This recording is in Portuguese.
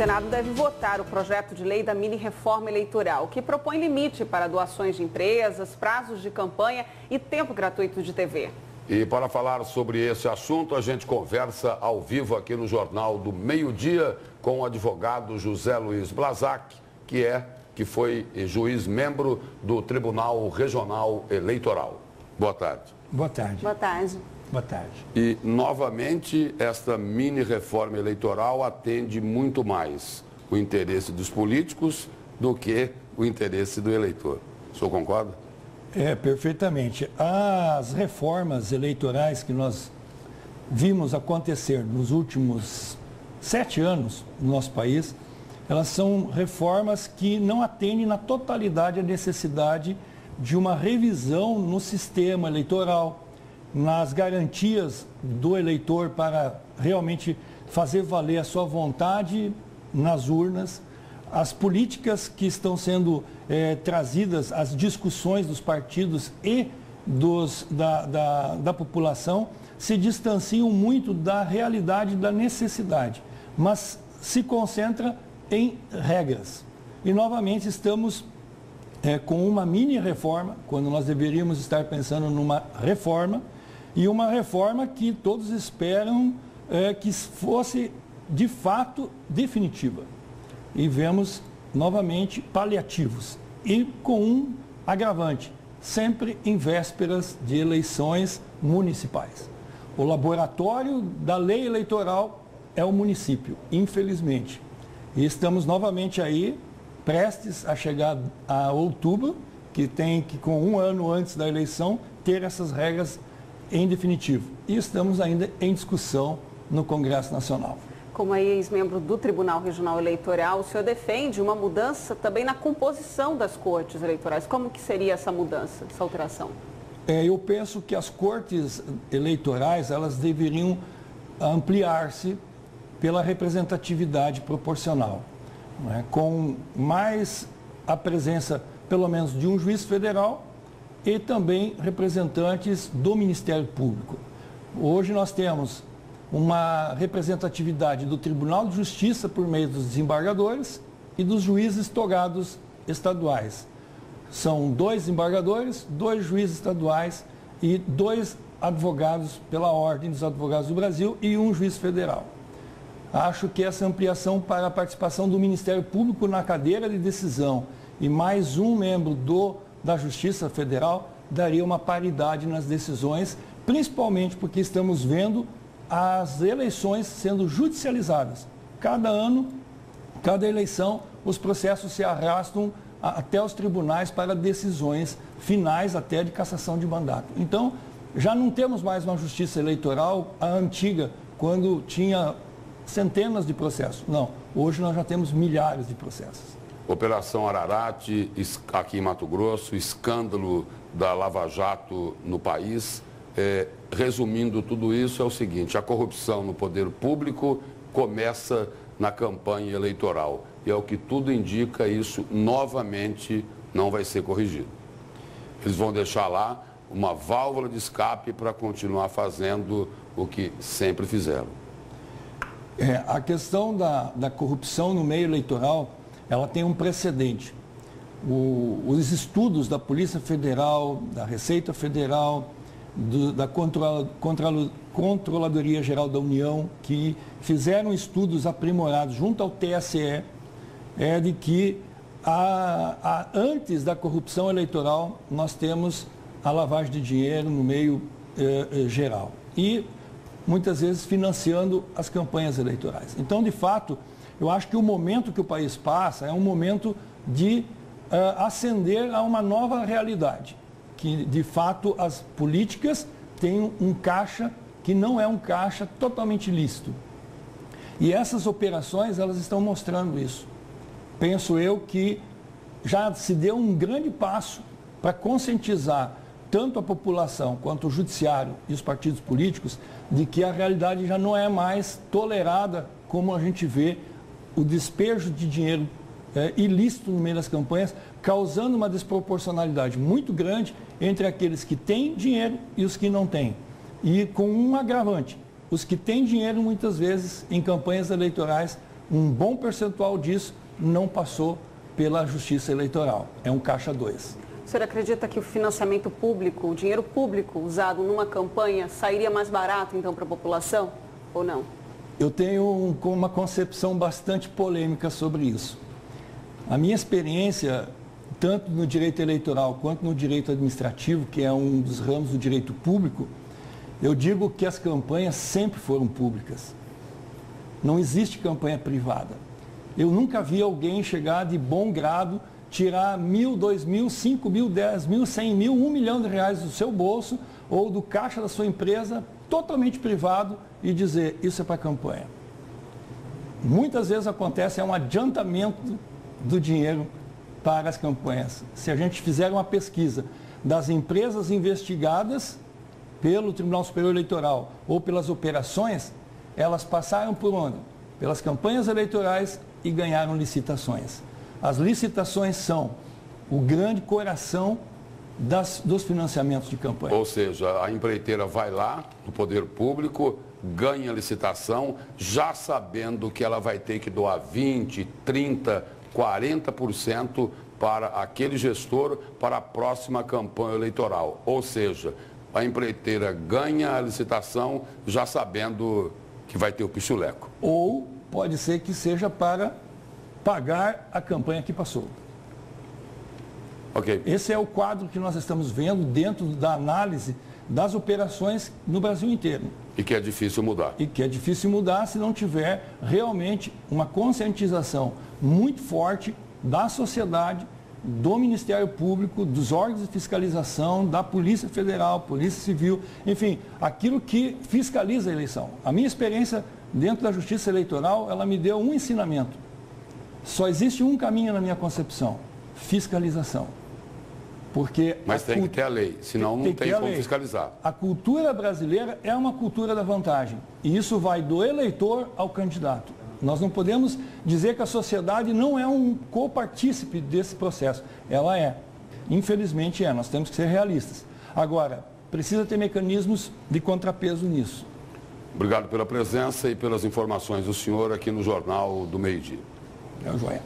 Senado deve votar o projeto de lei da mini-reforma eleitoral, que propõe limite para doações de empresas, prazos de campanha e tempo gratuito de TV. E para falar sobre esse assunto, a gente conversa ao vivo aqui no Jornal do Meio-Dia com o advogado José Luiz Blazac, que foi juiz membro do Tribunal Regional Eleitoral. Boa tarde. Boa tarde. Boa tarde. Boa tarde. E, novamente, esta mini-reforma eleitoral atende muito mais o interesse dos políticos do que o interesse do eleitor. O senhor concorda? Perfeitamente. As reformas eleitorais que nós vimos acontecer nos últimos 7 anos no nosso país, elas são reformas que não atendem na totalidade a necessidade de uma revisão no sistema eleitoral, nas garantias do eleitor para realmente fazer valer a sua vontade nas urnas, as políticas que estão sendo trazidas, as discussões dos partidos e da população se distanciam muito da realidade da necessidade, mas se concentra em regras. E novamente estamos com uma mini-reforma, quando nós deveríamos estar pensando numa reforma, e uma reforma que todos esperam que fosse de fato definitiva. E vemos novamente paliativos e com um agravante, sempre em vésperas de eleições municipais. O laboratório da lei eleitoral é o município, infelizmente. E estamos novamente aí, prestes a chegar a outubro, que tem que, com um ano antes da eleição, ter essas regras em definitivo. E estamos ainda em discussão no Congresso Nacional. Como ex-membro do Tribunal Regional Eleitoral, o senhor defende uma mudança também na composição das cortes eleitorais. Como que seria essa mudança, essa alteração? Eu penso que as cortes eleitorais, elas deveriam ampliar-se pela representatividade proporcional, né? Com mais a presença, pelo menos, de um juiz federal e também representantes do Ministério Público. Hoje nós temos uma representatividade do Tribunal de Justiça por meio dos desembargadores e dos juízes togados estaduais. São 2 desembargadores, 2 juízes estaduais e 2 advogados pela Ordem dos Advogados do Brasil e um juiz federal. Acho que essa ampliação para a participação do Ministério Público na cadeira de decisão e mais um membro da Justiça Federal daria uma paridade nas decisões, principalmente porque estamos vendo as eleições sendo judicializadas. Cada ano, cada eleição, os processos se arrastam até os tribunais para decisões finais, até de cassação de mandato. Então, já não temos mais uma justiça eleitoral, a antiga, quando tinha centenas de processos. Não, hoje nós já temos milhares de processos. Operação Ararate, aqui em Mato Grosso, escândalo da Lava Jato no país. Resumindo tudo isso, é o seguinte: a corrupção no poder público começa na campanha eleitoral. E é o que tudo indica, isso novamente não vai ser corrigido. Eles vão deixar lá uma válvula de escape para continuar fazendo o que sempre fizeram. A questão da corrupção no meio eleitoral, ela tem um precedente. Os estudos da Polícia Federal, da Receita Federal, da Controladoria Geral da União, que fizeram estudos aprimorados junto ao TSE, de que antes da corrupção eleitoral nós temos a lavagem de dinheiro no meio geral e muitas vezes financiando as campanhas eleitorais. Então, de fato, eu acho que o momento que o país passa é um momento de ascender a uma nova realidade, que de fato as políticas têm um caixa que não é um caixa totalmente lícito. E essas operações, elas estão mostrando isso. Penso eu que já se deu um grande passo para conscientizar tanto a população quanto o judiciário e os partidos políticos de que a realidade já não é mais tolerada como a gente vê o despejo de dinheiro ilícito no meio das campanhas, causando uma desproporcionalidade muito grande entre aqueles que têm dinheiro e os que não têm. E com um agravante, os que têm dinheiro muitas vezes em campanhas eleitorais um bom percentual disso não passou pela Justiça Eleitoral. É um caixa 2. O senhor acredita que o financiamento público, o dinheiro público usado numa campanha, sairia mais barato, então, para a população, ou não? Eu tenho uma concepção bastante polêmica sobre isso. A minha experiência, tanto no direito eleitoral quanto no direito administrativo, que é um dos ramos do direito público, eu digo que as campanhas sempre foram públicas. Não existe campanha privada. Eu nunca vi alguém chegar de bom grado, tirar 1.000, 2.000, 5.000, 10.000, 100.000, 1 milhão de reais do seu bolso ou do caixa da sua empresa, totalmente privado, e dizer, isso é para campanha. Muitas vezes acontece, é um adiantamento do dinheiro para as campanhas. Se a gente fizer uma pesquisa das empresas investigadas pelo Tribunal Superior Eleitoral ou pelas operações, elas passaram por onde? Pelas campanhas eleitorais e ganharam licitações. As licitações são o grande coração dos financiamentos de campanha. Ou seja, a empreiteira vai lá no poder público, ganha a licitação, já sabendo que ela vai ter que doar 20%, 30%, 40% para aquele gestor para a próxima campanha eleitoral. Ou seja, a empreiteira ganha a licitação já sabendo que vai ter o pichuleco. Ou pode ser que seja para pagar a campanha que passou. Ok. Esse é o quadro que nós estamos vendo dentro da análise das operações no Brasil inteiro. E que é difícil mudar. E que é difícil mudar se não tiver realmente uma conscientização muito forte da sociedade, do Ministério Público, dos órgãos de fiscalização, da Polícia Federal, Polícia Civil, enfim, aquilo que fiscaliza a eleição. A minha experiência dentro da Justiça Eleitoral, ela me deu um ensinamento. Só existe um caminho na minha concepção: fiscalização. Porque mas tem que ter a lei, senão não tem como fiscalizar. A cultura brasileira é uma cultura da vantagem. E isso vai do eleitor ao candidato. Nós não podemos dizer que a sociedade não é um copartícipe desse processo. Ela é. Infelizmente é. Nós temos que ser realistas. Agora, precisa ter mecanismos de contrapeso nisso. Obrigado pela presença e pelas informações do senhor aqui no Jornal do Meio-Dia. É o joia.